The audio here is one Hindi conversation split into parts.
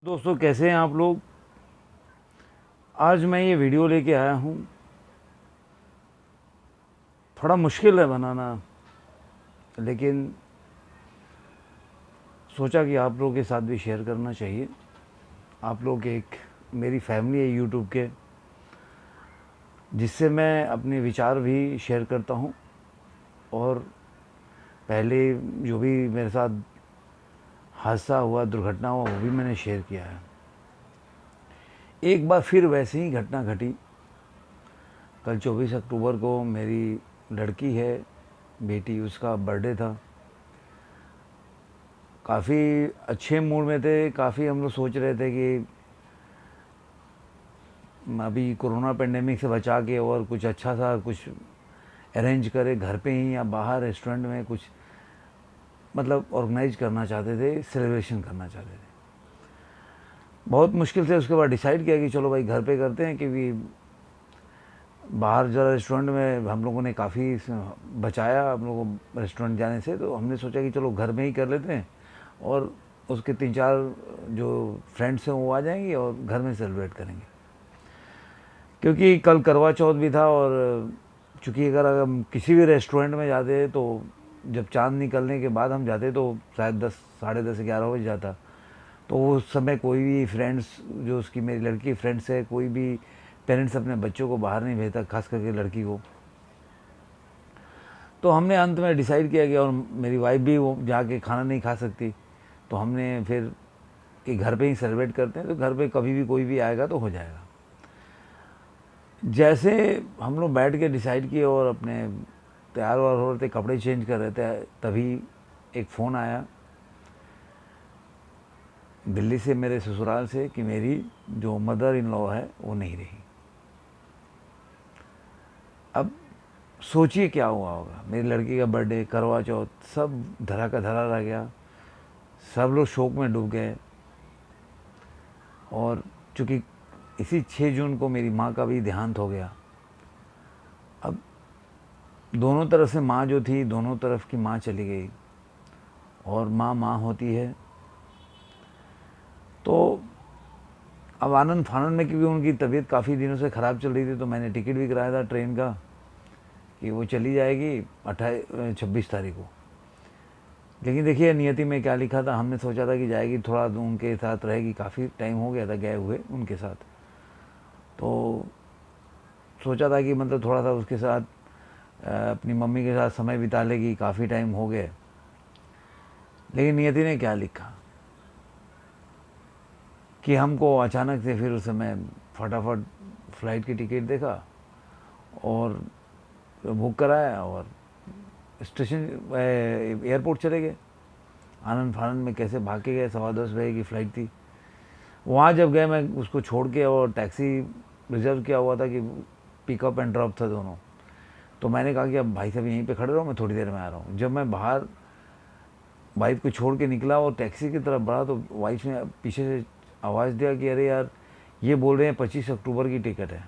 दोस्तों, कैसे हैं आप लोग। आज मैं ये वीडियो लेके आया हूँ। थोड़ा मुश्किल है बनाना, लेकिन सोचा कि आप लोगों के साथ भी शेयर करना चाहिए। आप लोग एक मेरी फैमिली है यूट्यूब के, जिससे मैं अपने विचार भी शेयर करता हूँ। और पहले जो भी मेरे साथ हादसा हुआ, दुर्घटना हुआ, वो भी मैंने शेयर किया है। एक बार फिर वैसे ही घटना घटी। कल 24 अक्टूबर को मेरी लड़की है, बेटी, उसका बर्थडे था। काफ़ी अच्छे मूड में थे। काफ़ी हम लोग सोच रहे थे कि अभी कोरोना पेंडेमिक से बचा के और कुछ अच्छा सा कुछ अरेंज करे, घर पे ही या बाहर रेस्टोरेंट में कुछ मतलब ऑर्गेनाइज करना चाहते थे, सेलिब्रेशन करना चाहते थे। बहुत मुश्किल से उसके बाद डिसाइड किया कि चलो भाई घर पे करते हैं, क्योंकि बाहर जरा रेस्टोरेंट में हम लोगों ने काफ़ी बचाया हम लोगों को रेस्टोरेंट जाने से। तो हमने सोचा कि चलो घर में ही कर लेते हैं, और उसके 3-4 जो फ्रेंड्स हैं वो आ जाएंगे और घर में सेलिब्रेट करेंगे। क्योंकि कल करवा चौथ भी था, और चूँकि अगर हम किसी भी रेस्टोरेंट में जाते तो जब चाँद निकलने के बाद हम जाते तो शायद 10, साढ़े 10, 11 बज जाता। तो उस समय कोई भी फ्रेंड्स, जो उसकी मेरी लड़की की फ्रेंड्स है, कोई भी पेरेंट्स अपने बच्चों को बाहर नहीं भेजता, खास करके लड़की को। तो हमने अंत में डिसाइड किया कि, और मेरी वाइफ भी वो जाके खाना नहीं खा सकती, तो हमने फिर कि घर पे ही सेलिब्रेट करते हैं। तो घर पे कभी भी कोई भी आएगा तो हो जाएगा। जैसे हम लोग बैठ के डिसाइड किए और अपने तैयार वार हो रहे थे, कपड़े चेंज कर रहे थे, तभी एक फ़ोन आया दिल्ली से, मेरे ससुराल से, कि मेरी जो मदर इन लॉ है वो नहीं रही। अब सोचिए क्या हुआ होगा। मेरी लड़की का बर्थडे, करवा चौथ, सब धरा का धरा रह गया। सब लोग शोक में डूब गए। और चूँकि इसी 6 जून को मेरी माँ का भी देहांत हो गया। अब दोनों तरफ से माँ जो थी, दोनों तरफ की माँ चली गई, और माँ माँ होती है। तो अब आनंद फानंद में, क्योंकि उनकी तबीयत काफ़ी दिनों से ख़राब चल रही थी, तो मैंने टिकट भी कराया था ट्रेन का कि वो चली जाएगी 26 तारीख को। लेकिन देखिए नियति में क्या लिखा था। हमने सोचा था कि जाएगी, थोड़ा उनके साथ रहेगी, काफ़ी टाइम हो गया था गए हुए उनके साथ। तो सोचा था कि मतलब थोड़ा सा उसके साथ अपनी मम्मी के साथ समय बिता लेगी, काफ़ी टाइम हो गए। लेकिन नियति ने क्या लिखा कि हमको अचानक से फिर उस समय फटाफट फ़्लाइट की टिकट देखा और बुक कराया, और स्टेशन एयरपोर्ट चले गए। आनंद फानंद में कैसे भाग के गए। 10:15 की फ़्लाइट थी। वहाँ जब गए, मैं उसको छोड़ के, और टैक्सी रिज़र्व किया हुआ था कि पिकअप एंड ड्रॉप था दोनों। तो मैंने कहा कि अब भाई साहब यहीं पे खड़े रहो, मैं थोड़ी देर में आ रहा हूँ। जब मैं बाहर वाइफ को छोड़ के निकला और टैक्सी की तरफ बढ़ा, तो वाइफ ने पीछे से आवाज़ दिया कि अरे यार, ये बोल रहे हैं 25 अक्टूबर की टिकट है।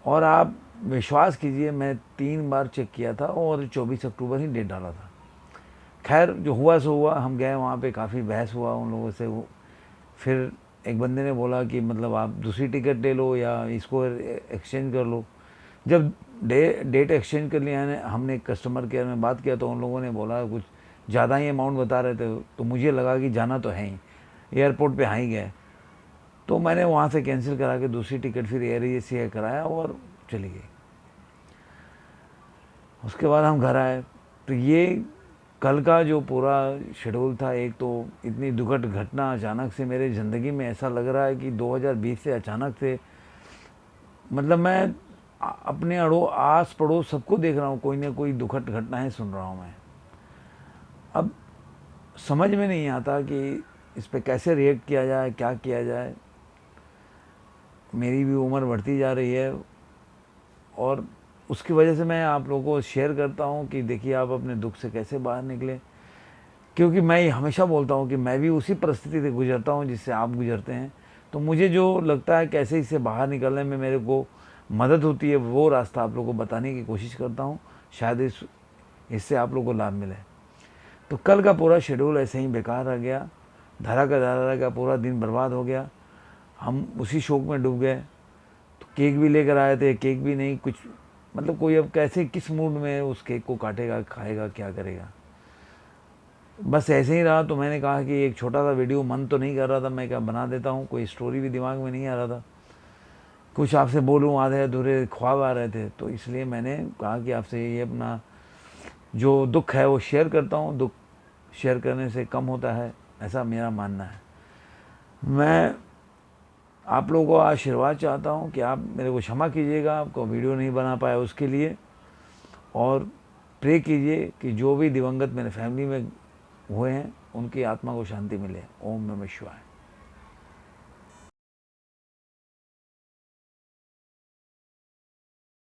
और आप विश्वास कीजिए, मैं 3 बार चेक किया था और 24 अक्टूबर ही डेट डाला था। खैर जो हुआ सो हुआ। हम गए वहाँ पे, काफ़ी बहस हुआ उन लोगों से। वो फिर एक बंदे ने बोला कि मतलब आप दूसरी टिकट ले लो या इसको एक्सचेंज कर लो। जब डेट एक्सचेंज कर लिया है, हमने कस्टमर केयर में बात किया, तो उन लोगों ने बोला कुछ ज़्यादा ही अमाउंट बता रहे थे। तो मुझे लगा कि जाना तो है ही, एयरपोर्ट पे आ ही गए। तो मैंने वहाँ से कैंसिल करा के दूसरी टिकट फिर एयर एशिया कराया और चली गई। उसके बाद हम घर आए। तो ये कल का जो पूरा शेड्यूल था, एक तो इतनी दुखद घटना अचानक से मेरे ज़िंदगी में, ऐसा लग रहा है कि 2020 से अचानक से, मतलब मैं अपने आस पड़ोस सबको देख रहा हूँ, कोई ना कोई दुखद घटनाएं सुन रहा हूँ मैं। अब समझ में नहीं आता कि इस पे कैसे रिएक्ट किया जाए, क्या किया जाए। मेरी भी उम्र बढ़ती जा रही है, और उसकी वजह से मैं आप लोगों को शेयर करता हूँ कि देखिए आप अपने दुख से कैसे बाहर निकलें। क्योंकि मैं हमेशा बोलता हूँ कि मैं भी उसी परिस्थिति से गुजरता हूँ जिससे आप गुजरते हैं। तो मुझे जो लगता है कैसे इससे बाहर निकलने में मेरे को मदद होती है, वो रास्ता आप लोगों को बताने की कोशिश करता हूँ। शायद इससे आप लोगों को लाभ मिले। तो कल का पूरा शेड्यूल ऐसे ही बेकार रह गया। धरा का धरा का पूरा दिन बर्बाद हो गया। हम उसी शौक में डूब गए। तो केक भी लेकर आए थे, केक भी नहीं कुछ, मतलब कोई अब कैसे किस मूड में उस केक को काटेगा, खाएगा, क्या करेगा। बस ऐसे ही रहा। तो मैंने कहा कि एक छोटा सा वीडियो, मन तो नहीं कर रहा था, मैं क्या बना देता हूँ, कोई स्टोरी भी दिमाग में नहीं आ रहा था, कुछ आपसे बोलूँ, आधे अधूरे ख्वाब आ रहे थे। तो इसलिए मैंने कहा कि आपसे ये अपना जो दुख है वो शेयर करता हूँ। दुख शेयर करने से कम होता है, ऐसा मेरा मानना है। मैं आप लोगों को आशीर्वाद चाहता हूँ कि आप मेरे को क्षमा कीजिएगा, आपको वीडियो नहीं बना पाया उसके लिए, और प्रे कीजिए कि जो भी दिवंगत मेरे फैमिली में हुए हैं उनकी आत्मा को शांति मिले। ओम नमः शिवाय।